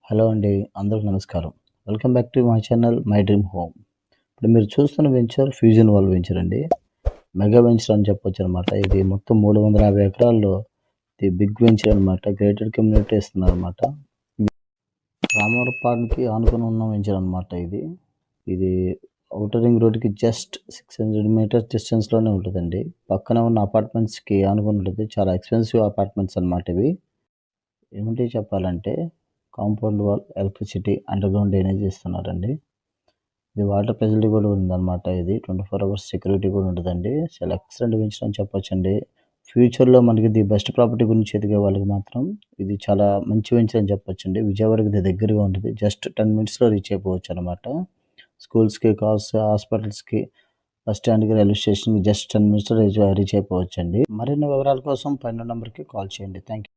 Hello అండి. అందరికి నమస్కారం. Welcome back to my channel my dream home. ఇప్పుడు మీరు చూస్తున్న వెంచర్ ఫ్యూజన్ వాల్ వెంచర్ అండి. మెగా వెంచర్ అని చెప్పొచ్చనమాట. ఇది మొత్తం 350 ఎకరాల్లో ది బిగ్ వెంచర్ అనమాట. గేటెడ్ కమ్యూనిటీ ఇస్తున్నారనమాట. రామవరపాడుకి ఆనుకొని ఉన్న వెంచర్ అనమాట ఇది. ఇది ఔటర్ రింగ్ రోడ్‌కి జస్ట్ 600 మీటర్స్ డిస్టెన్స్‌లోనే ఉంటదండి. పక్కన ఉన్న అపార్ట్మెంట్స్‌కి ఆనుకొని ఉంటది. చాలా ఎక్స్‌పెన్సివ్ అపార్ట్మెంట్స్ అనమాట ఇవి. ఏమిటి చెప్పాలంటే compound wall, electricity, underground drainage ఇస్తున్నారండి. ఇది వాటర్ ఫెసిలిటీ కూడా ఉందన్నమాట. ఇది 24 అవర్స్ సెక్యూరిటీ కూడా ఉంటదండి. చాలా ఎక్సలెంట్ వెంచర్ అని చెప్పొచ్చండి. ఫ్యూచర్‌లో మనకి ది బెస్ట్ ప్రాపర్టీ గురించి ఎదిగే వాళ్ళకి మాత్రం ఇది చాలా మంచి వెంచర్ అని చెప్పొచ్చండి. విజయవాడకి ఇది దగ్గరగా ఉంటది. జస్ట్ 10 మినిట్స్‌లో రీచ్ అయిపోవచ్చనమాట. స్కూల్స్‌కి, హాస్పిటల్స్‌కి, బస్ స్టాండ్‌కి, రైల్వే స్టేషన్‌కి జస్ట్ 10 మినిట్స్‌లో రీచ్ అయిపోవచ్చండి. మరిన్ని వివరాల కోసం పైన నంబర్‌కి కాల్ చేయండి. Thank you.